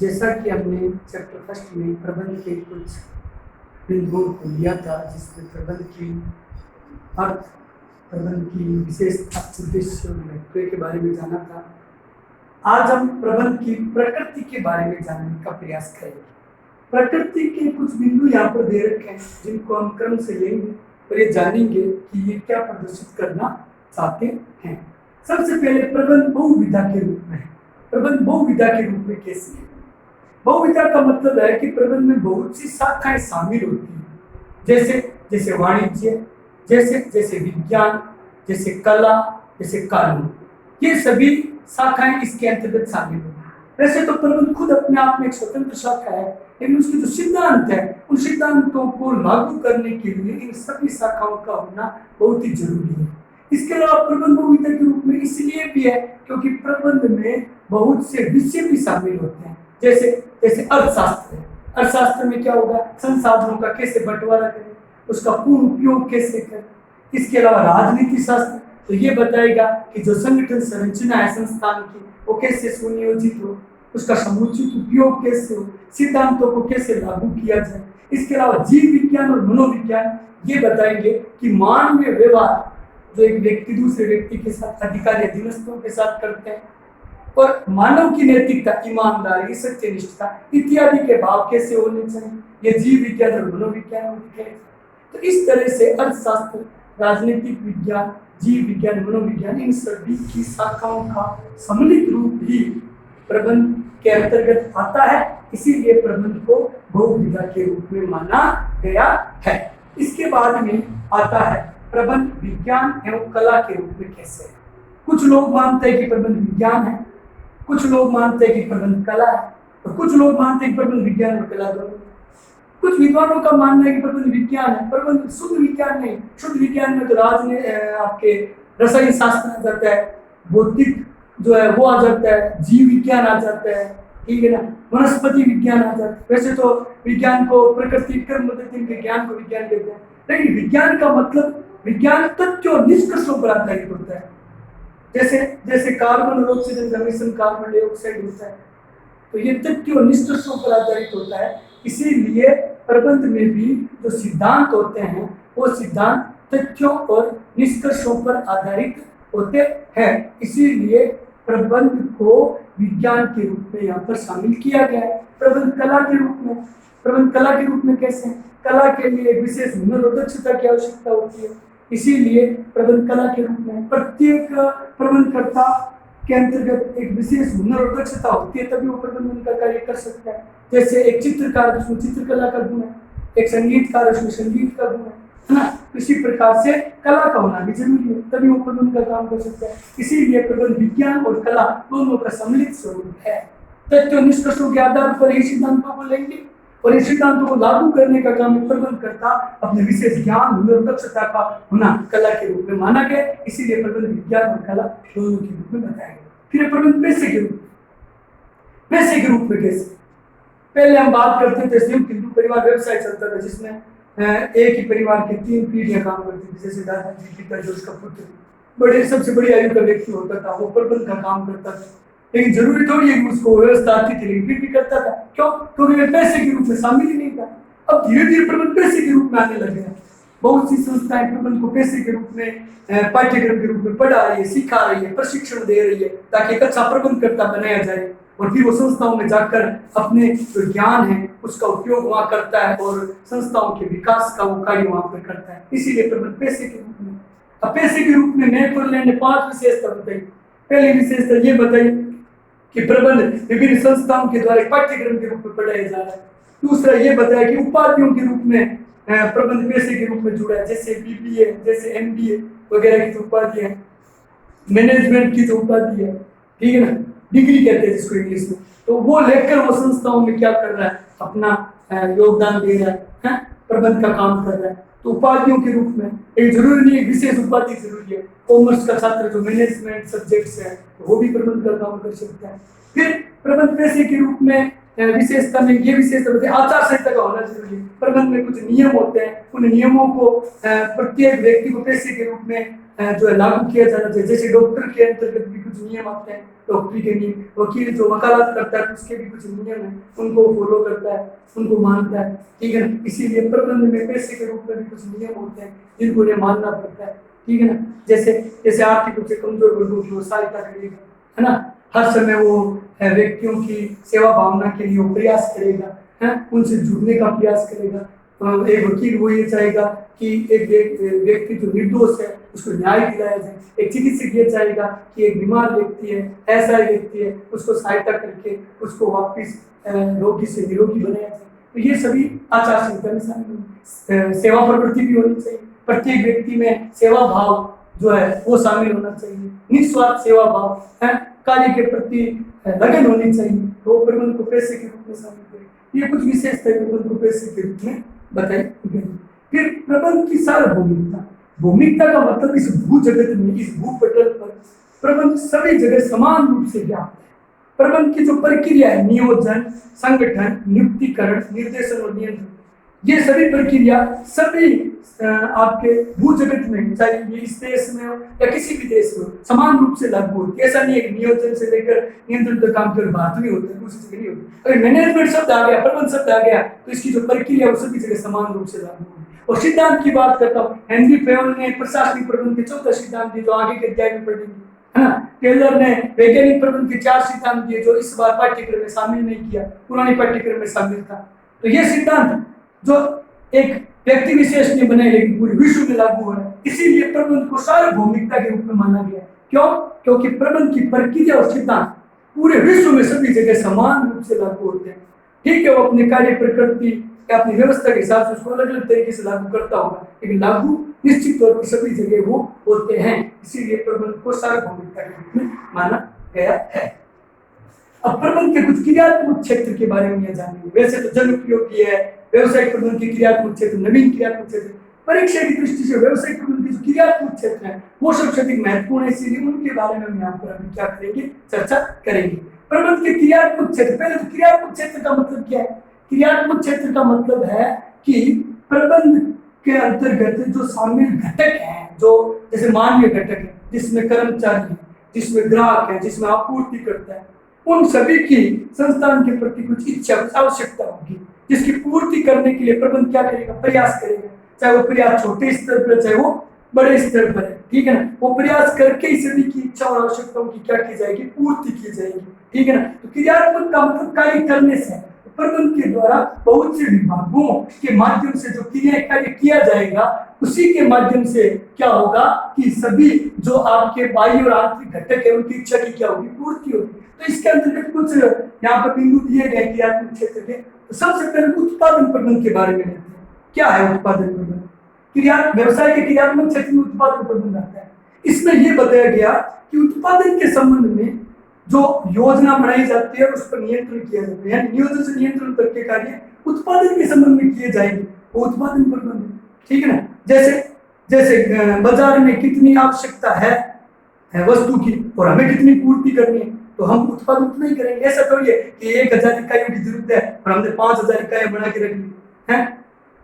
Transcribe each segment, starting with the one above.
जैसा कि हमने चैप्टर फर्स्ट में प्रबंध के कुछ बिंदुओं को लिया था, जिसमें प्रबंध की अर्थ, प्रबंध की विशेषता, उद्देश्य और महत्व के बारे में जाना था। आज हम प्रबंध की प्रकृति के बारे में जानने का प्रयास करेंगे। प्रकृति के कुछ बिंदु यहाँ पर दे रखे हैं, जिनको हम क्रम से लेंगे और ये जानेंगे कि ये क्या प्रदर्शित करना चाहते हैं। सबसे पहले प्रबंध बहुविधा के रूप में है। प्रबंध बहुविधा के रूप में कैसे है? बहुविधा का मतलब है कि प्रबंध में बहुत सी शाखाएं शामिल होती हैं, जैसे जैसे वाणिज्य, जैसे विज्ञान, जैसे कला, जैसे कानून। ये सभी शाखाएं इसके अंतर्गत शामिल होती हैं। वैसे तो प्रबंध खुद अपने आप में एक स्वतंत्र शाखा है, लेकिन उसके जो सिद्धांत है, उन सिद्धांतों को लागू करने के लिए इन सभी शाखाओं का होना बहुत ही जरूरी है। इसके अलावा प्रबंध बहुविधा के रूप में इसलिए भी है क्योंकि प्रबंध में बहुत से विषय भी शामिल होते हैं, जैसे जैसे अर्थशास्त्र है। अर्थशास्त्र में क्या होगा? संसाधनों का कैसे बंटवारा करें, उसका पूर्ण उपयोग कैसे करें। इसके अलावा राजनीति शास्त्र तो ये बताएगा कि जो संगठन संरचना है संस्थान की, वो कैसे सुनियोजित हो, उसका समुचित उपयोग कैसे हो, सिद्धांतों को कैसे लागू किया जाए। इसके अलावा जीव विज्ञान और मनोविज्ञान ये बताएंगे कि मानवीय व्यवहार जो एक व्यक्ति दूसरे व्यक्ति के साथ, अधिकारी अधीनस्थों के साथ करते हैं, और मानव की नैतिकता, ईमानदारी, सत्यनिष्ठता इत्यादि के भाव कैसे होने चाहिए, ये जीव विज्ञान और मनोविज्ञान में दिखेगा। तो इस तरह से अर्थशास्त्र, राजनीतिक विज्ञान, जीव विज्ञान, मनोविज्ञान, इन सभी की शाखाओं का सम्मिलित रूप ही प्रबंध के अंतर्गत आता है। इसीलिए प्रबंध को बहुविधा के रूप में माना गया है। इसके बाद में आता है प्रबंध विज्ञान एवं कला के रूप में कैसे है। कुछ लोग मानते हैं कि प्रबंध विज्ञान है, कुछ लोग मानते हैं कि प्रबंध कला है, और कुछ लोग मानते हैं कि प्रबंध विज्ञान और कला दोनों। कुछ विद्वानों का मानना है कि प्रबंध विज्ञान है, प्रबंध शुद्ध विज्ञान नहीं। शुद्ध विज्ञान में तो आपके रसायन शास्त्र आ जाता है, भौतिक जो है वो आ जाता है, जीव विज्ञान आ जाता है, ठीक है ना, वनस्पति विज्ञान आ जाता है। वैसे तो विज्ञान को प्रकृति क्रम पद्धति विज्ञान को विज्ञान कहते हैं, लेकिन विज्ञान का मतलब विज्ञान तथ्य और निष्कर्षों पर आधारित होता है। जैसे जैसे कार्बन और ऑक्सीजन का मिश्रण कार्बन डाइऑक्साइड होता है, तो ये तथ्य और निष्कर्षों पर आधारित होता है। इसीलिए प्रबंध में भी जो सिद्धांत होते हैं, वो सिद्धांत तथ्यों और निष्कर्षों पर आधारित होते हैं। इसीलिए प्रबंध को विज्ञान के रूप में यहाँ पर शामिल किया गया है। प्रबंध कला के रूप में, प्रबंध कला के रूप में कैसे? कला के लिए विशेष हुनर और दक्षता की आवश्यकता होती है। इसीलिए प्रबंध कला के रूप में प्रत्येक प्रबंधकर्ता के अंतर्गत एक विशेष हुनर और दक्षता होती है, तभी वो प्रबंधन का कार्य कर सकता है। जैसे एक चित्रकार, उसमें चित्रकला का गुण है, एक संगीतकार, उसमें संगीत का गुण है ना। इसी प्रकार से कला का होना भी जरूरी है, तभी वो प्रबंधन का काम कर सकता है। इसीलिए प्रबंध विज्ञान और कला दोनों का सम्मिलित स्वरूप है। तथ्य और निष्कर्षों के आधार पर ही सिद्धांतों को लेंगे और इन सिद्धांतों को लागू करने का काम प्रबंधकर्ता अपने विशेष ज्ञान, हुनर, दक्षता का होना कला के रूप में माना गया। इसीलिए प्रबंध विज्ञान और कला दोनों के रूप में बताया गया। फिर प्रबंध पैसे के रूप में, पैसे के रूप में कैसे? पहले हम बात करते थे संयुक्त हिंदू परिवार व्यवसाय चलता था, जिसमें एक ही परिवार के 3 पीढ़ियां काम करती थी। जैसे दादाजी, पिताजी, उसका पुत्र, बड़े सबसे बड़ी आयु का व्यक्ति होता था, वो प्रबंध का काम करता था। लेकिन जरूरी थोड़ी है कि उसको व्यवस्था आती थी, लेकिन फिर भी करता था। क्यों? क्योंकि वे पैसे के रूप में शामिल ही नहीं था। अब धीरे धीरे प्रबंध पैसे के रूप में आने लगे हैं। बहुत सी संस्थाएं प्रबंध को पैसे के रूप में, पाठ्यक्रम के रूप में पढ़ा रही है, सिखा रही है, प्रशिक्षण दे रही है, ताकि एक अच्छा प्रबंधकर्ता बनाया जाए। और फिर वो संस्थाओं में जाकर अपने जो ज्ञान है उसका उपयोग वहाँ करता है और संस्थाओं के विकास का वो कार्य वहाँ पर करता है। इसीलिए प्रबंध पैसे के रूप में। अब पैसे के रूप में नेदरलैंड ने 5 विशेषता बताई। पहली विशेषता ये बताई कि प्रबंध विभिन्न संस्थाओं के द्वारा पाठ्यक्रम के रूप में पढ़ाया जा रहा है। दूसरा ये बताया कि उपाधियों के रूप में प्रबंध पैसे के रूप में जुड़ा है, जैसे बीबीए, जैसे एमबीए वगैरह की जो उपाधि है, मैनेजमेंट की जो उपाधि है, ठीक है ना, डिग्री कहते हैं जिसको इंग्लिश में, तो वो लेकर वो संस्थाओं में क्या कर रहा है, अपना योगदान दे रहा है, प्रबंध का काम कर रहा है। तो उपाधियों के रूप में एक जरूरी नहीं, विशेष उपाधि जरूरी है। कॉमर्स का छात्र जो मैनेजमेंट सब्जेक्ट्स है वो भी प्रबंध का काम कर सकता है। फिर प्रबंध पैसे के रूप में विशेषता में ये विशेषता बताइए, आचार संहिता का होना जरूरी है। प्रबंध में कुछ नियम होते हैं, उन नियमों को प्रत्येक व्यक्ति को पैसे के रूप में जो है लागू किया जाना चाहिए। जैसे डॉक्टर के अंतर्गत भी कुछ नियम आते हैं, डॉक्टरी के नियम, वकील जो वकालत करता है उसके भी कुछ नियम है, उनको फॉलो करता है, उनको मानता है, ठीक है ना। इसीलिए प्रबंध में पैसे के रूप में भी कुछ नियम होते हैं जिनको उन्हें मानना पड़ता है, ठीक है ना। जैसे जैसे आर्थिक रूप से कमजोर वर्गों की वो सहायता करेगा, है ना। हर समय वो व्यक्तियों की सेवा भावना के लिए वो प्रयास करेगा, है, उनसे जुड़ने का प्रयास करेगा। एक वकील वो ये चाहेगा कि एक व्यक्ति जो निर्दोष है उसको न्याय दिलाया जाए। एक चिकित्सक ये चाहेगा कि एक बीमार व्यक्ति है, ऐसा व्यक्ति है, उसको सहायता करके उसको वापस रोगी से निरोगी बनाया जाए। तो ये सभी आचार संहिता में शामिल। सेवा प्रवृत्ति भी होनी चाहिए, प्रत्येक व्यक्ति में सेवा भाव जो है वो शामिल होना चाहिए, निस्वार्थ सेवा भाव है, कार्य के प्रति लगन होनी चाहिए। तो प्रबंध को पैसे के रूप में शामिल करें। ये कुछ विशेषता प्रबंध को पैसे के रूप में बताई गई। फिर प्रबंध की सार्वभौमिकता। भौमिकता का मतलब इस भू जगत में, इस भूपटल पर प्रबंध सभी जगह समान रूप से व्याप्त है। प्रबंध की जो प्रक्रिया है, नियोजन, संगठन, नियुक्तिकरण, निर्देशन और नियंत्रण, ये सभी प्रक्रिया सभी आपके भू जगत में, चाहे ये इस देश में हो या किसी भी देश में हो, समान रूप से लागू होती है। ऐसा नहीं है नियोजन से लेकर नियंत्रण तक काम केवल भारत में होता है, दूसरी जगह नहीं होता। अगर मैनेजमेंट शब्द आ गया, प्रबंध शब्द आ गया, तो इसकी जो प्रक्रिया वो सभी जगह समान रूप से लागू होगी। और सिद्धांत की बात करता हूँ, हेनरी फेयोल ने प्रशासनिक प्रबंध के 14 सिद्धांत दिए जो आगे के अध्याय में पढ़ेंगे, है ना। टेलर ने वैज्ञानिक प्रबंध के 4 सिद्धांत दिए जो इस बार पाठ्यक्रम में शामिल नहीं किया, पुराने पाठ्यक्रम में शामिल था। तो ये सिद्धांत जो एक व्यक्ति विशेष ने बनाए लेकिन पूरे विश्व में लागू है, इसीलिए प्रबंध को सार्वभौमिकता के रूप में माना गया। क्यों? क्योंकि प्रबंध की प्रक्रिया और सिद्धांत पूरे विश्व में सभी जगह समान रूप से लागू होते हैं। ठीक है, वो अपने कार्य प्रकृति या अपनी व्यवस्था के हिसाब से उसको अलग अलग तरीके से लागू करता होगा, लेकिन लागू निश्चित तौर पर सभी जगह वो होते हैं। इसीलिए प्रबंध को सार्वभौमिकता के रूप में माना गया है। अब प्रबंध के कुछ क्रियात्मक क्षेत्र के बारे में जानेंगे। वैसे तो जन उपयोगी है, व्यवसायिक प्रबंध के क्रियात्मक क्षेत्र, नवीन क्रियात्मक क्षेत्र। परीक्षा की दृष्टि से व्यवसायिक प्रबंध के जो क्रियात्मक क्षेत्र है वो सबसे अधिक महत्वपूर्ण है, इसलिए उनके बारे में हम यहाँ पर अभी क्या करेंगे, चर्चा करेंगे। प्रबंध के क्रियात्मक क्षेत्र, पहले तो क्रियात्मक क्षेत्र का मतलब क्या है? क्रियात्मक क्षेत्र का मतलब है कि प्रबंध के अंतर्गत जो शामिल घटक हैं, जो जैसे मानवीय घटक है, जिसमें कर्मचारी है, जिसमें ग्राहक है, जिसमें आपूर्ति करता है, उन सभी की संस्थान के प्रति कुछ इच्छा, आवश्यकता होगी, जिसकी पूर्ति करने के लिए प्रबंध क्या करेगा, प्रयास करेगा। चाहे वो प्रयास छोटे स्तर पर, चाहे वो बड़े स्तर पर है, ठीक है ना। वो प्रयास करके ही सभी की इच्छा और आवश्यकताओं की क्या की जाएगी, पूर्ति की जाएगी, ठीक है ना। तो क्रियात्मक का मतलब कार्य करने से, प्रबंध के द्वारा बहुत से विभागों के माध्यम से जो क्रिया कार्य किया जाएगा, उसी के माध्यम से क्या होगा कि सभी जो आपके बाह्य और आंतरिक घटक है उनकी इच्छा की क्या होगी, पूर्ति होगी। तो इसके अंतर्गत कुछ यहाँ पर बिंदु दिए गए क्रियात्मक क्षेत्र के। तो सबसे पहले उत्पादन प्रबंध के बारे में लेते हैं। क्या है उत्पादन प्रबंध? व्यवसाय के क्रियात्मक क्षेत्र में उत्पादन प्रबंध आता है। इसमें यह बताया गया कि उत्पादन के संबंध में जो योजना बनाई जाती है उस पर नियंत्रण किया जाता है, यानी नियोजन से नियंत्रण तक के कार्य उत्पादन के संबंध में किए जाएंगे, वो उत्पादन प्रबंध, ठीक है ना। जैसे जैसे बाजार में कितनी आवश्यकता है वस्तु की और हमें कितनी पूर्ति करनी है, तो हम उत्पादन उतना ही करेंगे। ऐसा थोड़ी है कि 1000 इकाइयों की जरूरत है और हमने 5000 इकाइयां बना के रख ली है,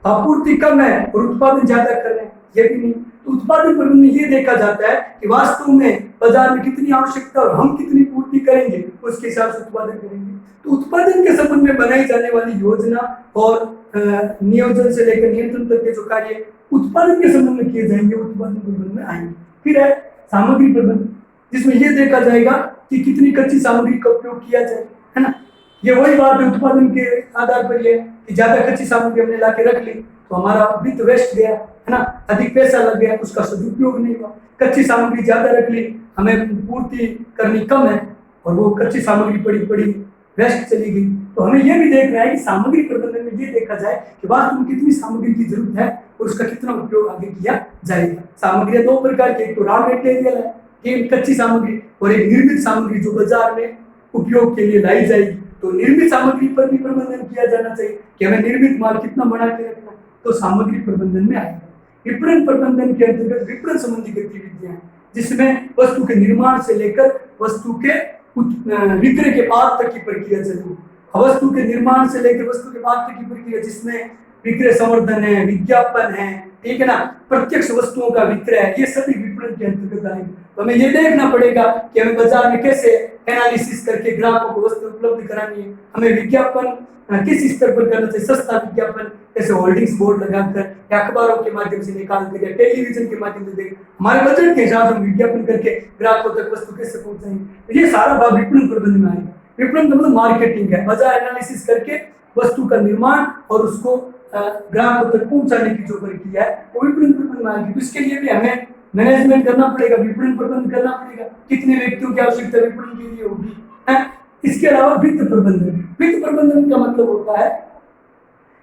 आपूर्ति कम है और उत्पादन ज्यादा कर रहे हैं, ये भी नहीं। तो उत्पादन प्रबंध में ये देखा जाता है कि वास्तव में बाजार में कितनी आवश्यकता और हम कितनी पूर्ति करेंगे, उसके हिसाब से उत्पादन करेंगे। तो उत्पादन के संबंध में बनाई जाने वाली योजना और नियोजन से लेकर नियंत्रण तक के जो कार्य उत्पादन के संबंध में किए जाएंगे, उत्पादन प्रबंध में आएंगे। फिर है सामग्री प्रबंध, जिसमें यह देखा जाएगा कि कितनी कच्ची सामग्री का उपयोग किया जाए, है ना। ये वही बात है उत्पादन के आधार पर ये कि ज्यादा कच्ची सामग्री हमने लाके रख ली तो हमारा वित्त वेस्ट गया, है ना, अधिक पैसा लग गया, उसका सदुपयोग नहीं हुआ। कच्ची सामग्री ज्यादा रख ली, हमें पूर्ति करनी कम है और वो कच्ची सामग्री पड़ी वेस्ट चली गई। तो हमें यह भी देखना है कि सामग्री प्रबंधन में ये देखा जाए कि वास्तव में कितनी सामग्री की जरूरत है और उसका कितना उपयोग आगे किया जाएगा। सामग्री दो प्रकार की, एक तो रॉ मटेरियल है, एक कच्ची सामग्री, और एक निर्मित सामग्री जो बाजार में उपयोग के लिए लाई जाएगी। तो निर्मित सामग्री पर भी प्रबंधन किया जाना चाहिए कि हमें निर्मित माल कितना बना के रखना, तो सामग्री प्रबंधन में आएगा। विपणन प्रबंधन के अंतर्गत विपणन संबंधी गतिविधियां, जिसमें वस्तु के निर्माण से लेकर वस्तु के विक्रय के बाद तक की प्रक्रिया चलेगी। वस्तु के निर्माण से लेकर वस्तु के बाद तक की प्रक्रिया, जिसमें विक्रय संवर्धन है, विज्ञापन है, ठीक है ना, प्रत्यक्ष वस्तुओं का विक्रय, ये सभी विपणन के अंतर्गत आएंगे। तो हमें ये देखना पड़ेगा कि हमें बाजार में कैसे एनालिसिस करके ग्राहकों को वस्तु उपलब्ध करानी है, हमें विज्ञापन किस स्तर पर करना चाहिए, सस्ता विज्ञापन जैसे होल्डिंग्स बोर्ड लगाकर या अखबारों के माध्यम से निकाल कर या टेलीविजन के माध्यम से देख हमारे बजट के हिसाब से विज्ञापन करके ग्राहकों तक वस्तु कैसे पहुंचाएंगे। तो ये सारा भाग विपणन प्रबंधन में आएगा। विपणन का मतलब मार्केटिंग है, बाजार एनालिसिस करके वस्तु का निर्माण और उसको ग्राहकों तक पहुंचाने की जो प्रक्रिया है वो विपणन प्रबंधन में आएगी। तो इसके लिए भी हमें मैनेजमेंट करना पड़ेगा, विपणन प्रबंधन करना पड़ेगा, कितने व्यक्तियों की आवश्यकता विपणन के लिए होगी है। इसके अलावा वित्त प्रबंधन, वित्त प्रबंधन का मतलब होता है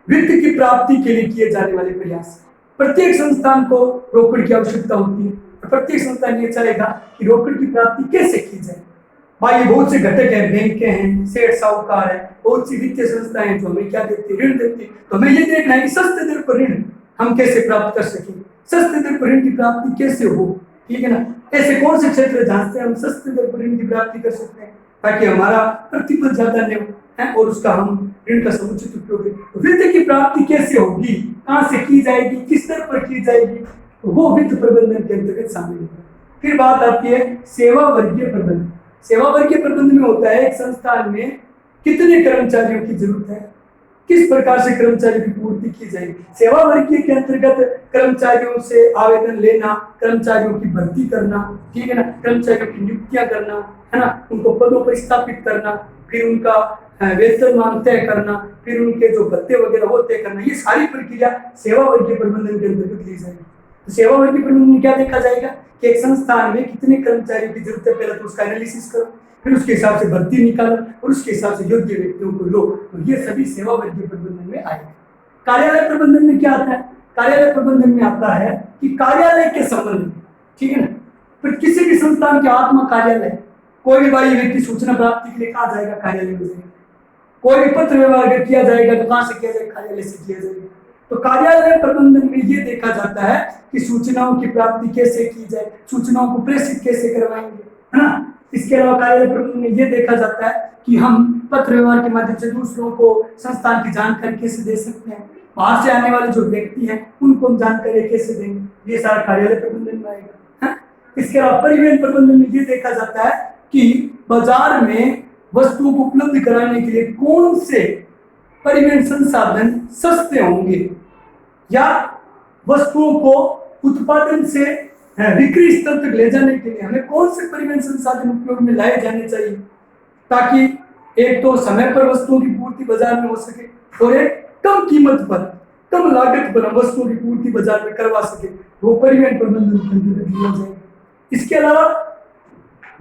वित्त की प्राप्ति के लिए किए जाने वाले प्रयास। प्रत्येक संस्थान को रोकड़ की आवश्यकता होती है, प्रत्येक संस्थान ये चाहेगा कि रोकड़ की प्राप्ति कैसे की जाए। भाई बहुत से घटक है, बैंक हैं, सेठ साहूकार है, बहुत सी वित्तीय संस्थाएं हैं जो हमें क्या देती है, ऋण देती है। तो हमें ये देखना है कि सस्ते दर पर ऋण हम कैसे प्राप्त कर सकें, सस्ते दर पर ऋण की प्राप्ति कैसे हो, ठीक है ना। ऐसे कौन से क्षेत्र जहाँ से हम सस्ते दर पर ऋण की प्राप्ति कर सकते हैं ताकि हमारा प्रतिफल ज्यादा न हो और उसका हम ऋण का समुचित उपयोग करें। तो वित्त की प्राप्ति कैसे होगी, कहाँ से की जाएगी, किस स्तर पर की जाएगी, तो वो वित्त प्रबंधन के अंतर्गत शामिल है। फिर बात आती है सेवा वर्गीय प्रबंधन। सेवा वर्गीय प्रबंधन में होता है एक संस्थान में कितने कर्मचारियों की जरूरत है, किस प्रकार से कर्मचारियों की पूर्ति की जाएगी। सेवा वर्गीय के अंतर्गत कर्मचारियों से आवेदन लेना, कर्मचारियों की भर्ती करना, ठीक है ना, कर्मचारियों की नियुक्तियां करना, है ना, उनको पदों पर स्थापित करना, फिर उनका वेतनमान तय करना, फिर उनके जो भत्ते वगैरह वो तय करना, ये सारी प्रक्रिया सेवा वर्गीय प्रबंधन के अंतर्गत ली जाएगी। तो सेवा वर्गीय प्रबंधन में क्या देखा जाएगा कि एक संस्थान में कितने कर्मचारियों की जरूरत है, पहले तो उसका एनालिसिस करो, फिर उसके हिसाब से भर्ती निकालो और उसके हिसाब से योग्य व्यक्तियों को लो। तो ये सभी सेवा वर्गीय प्रबंधन में आएगा। कार्यालय प्रबंधन में क्या आता है, कार्यालय प्रबंधन में आता है कि कार्यालय के संबंध में, ठीक है ना, फिर किसी भी संस्थान के आत्मा कार्यालय, कोई भी बाह्य व्यक्ति सूचना प्राप्ति के लिए कहाँ जाएगा, कार्यालय में जाएगा। कोई भी पत्र व्यवहार अगर किया जाएगा तो कहाँ से किया जाएगा, कार्यालय से किया जाएगा। तो कार्यालय प्रबंधन में ये देखा जाता है कि सूचनाओं की प्राप्ति कैसे की जाए, सूचनाओं को प्रेषित कैसे करवाएंगे, है ना। इसके अलावा कार्यालय प्रबंधन में ये देखा जाता है कि हम पत्र व्यवहार के माध्यम से दूसरों को संस्थान की जानकारी कैसे दे सकते हैं, बाहर से आने वाले जो व्यक्ति हैं उनको हम जानकारी कैसे देंगे, ये सारा कार्यालय प्रबंधन में आएगा। इसके अलावा परिवहन प्रबंधन में ये देखा जाता है कि बाजार में वस्तुओं को उपलब्ध कराने के लिए कौन से परिवहन संसाधन सस्ते होंगे या वस्तुओं को उत्पादन से बिक्री स्तर तक ले जाने के लिए हमें कौन से परिवहन संसाधन उपयोग में लाए जाने चाहिए ताकि एक तो समय पर वस्तुओं की पूर्ति बाजार में हो सके और एक कम कीमत पर, कम लागत पर वस्तुओं की पूर्ति बाजार में करवा सके, वो परिवहन प्रबंधन के अंतर्गत लिया जाएगा। इसके अलावा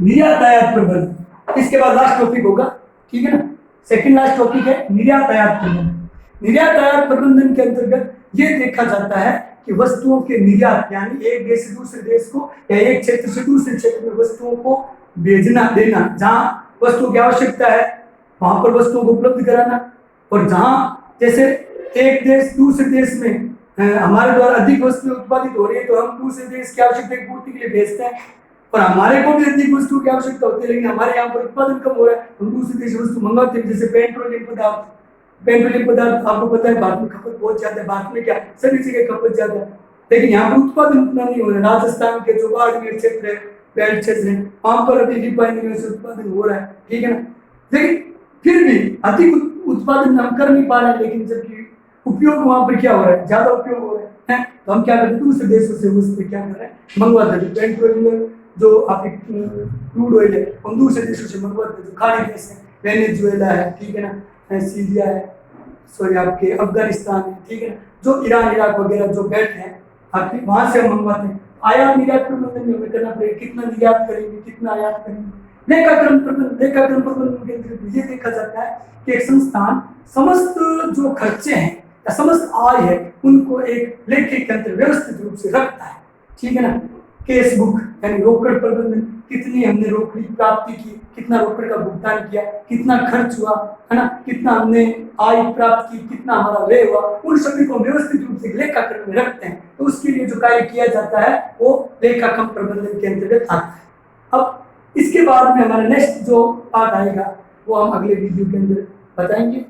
निर्यात आयात प्रबंधन, इसके बाद लास्ट टॉपिक होगा, ठीक है ना, सेकंड लास्ट टॉपिक है निर्यात आयात प्रबंधन। निर्यात आयात प्रबंधन के अंतर्गत ये देखा जाता है कि वस्तुओं के निर्यात यानी एक देश से दूसरे देश को या एक क्षेत्र से दूसरे क्षेत्र में वस्तुओं को भेजना देना, जहाँ वस्तुओं की आवश्यकता है वहां पर वस्तुओं को उपलब्ध कराना, और जहाँ जैसे एक देश दूसरे देश में हमारे द्वारा अधिक वस्तुएं उत्पादित हो रही है तो हम दूसरे देश की आवश्यकता की पूर्ति के लिए भेजते हैं, और हमारे को भी अधिक वस्तुओं की आवश्यकता होती है लेकिन हमारे यहाँ पर उत्पादन कम हो रहा है, हम दूसरे देश वस्तु मंगाते हैं। जैसे पेट्रोलियम पदार्थ आपको पता है भारत में खपत बहुत ज्यादा है, भारत में क्या सभी जगह खपत ज्यादा है लेकिन यहाँ पर उत्पादन उतना नहीं हो रहा है। राजस्थान के जो बाड़मेर क्षेत्र है, बेल्ट क्षेत्र है, वहां पर अभी रिफाइनरी से उत्पादन हो रहा है, ठीक है ना, लेकिन फिर भी अधिक उत्पादन हम कर नहीं पा रहे हैं, लेकिन जबकि उपयोग वहां पर क्या हो रहा है, ज्यादा उपयोग हो रहा है, तो हम क्या करते हैं दूसरे देशों से वस्तु क्या कर रहे हैं मंगवाते हैं। पेट्रोलियम जो आपकी क्रूड ऑयल है हम दूसरे देशों से मंगवाते हैं, जो खाड़ी देश है, वेनेजुएला है, ठीक है ना, सीरिया है, सॉरी आपके अफगानिस्तान है, ठीक है ना, जो ईरान इराक वगैरह जो बेल्ट है आपके वहां से हम मंगवाते हैं। आयात निर्यात प्रबंधन में हमें करना पड़ेगा, कितना निर्यात करेंगे, कितना आयात करेंगे। लेखाक्रम प्रबंधन के अंतर्गत ये देखा जाता है कि एक संस्थान समस्त जो खर्चे हैं या समस्त आय है उनको एक लेखे के अंतर्गत व्यवस्थित रूप से रखता है, ठीक है ना। केस बुक यानी रोकड़ प्रबंधन, कितनी हमने रोकड़ी प्राप्ति की, कितना रोकड़ का भुगतान किया, कितना खर्च हुआ, है ना, कितना हमने आय प्राप्त की, कितना हमारा व्यय हुआ, उन सभी को व्यवस्थित रूप से लेखाक्रम में रखते हैं। तो उसके लिए जो कार्य किया जाता है वो लेखाक्रम प्रबंधन के अंतर्गत आता है। अब इसके बाद में हमारा नेक्स्ट जो पार्ट आएगा वो हम अगले वीडियो के अंदर बताएंगे।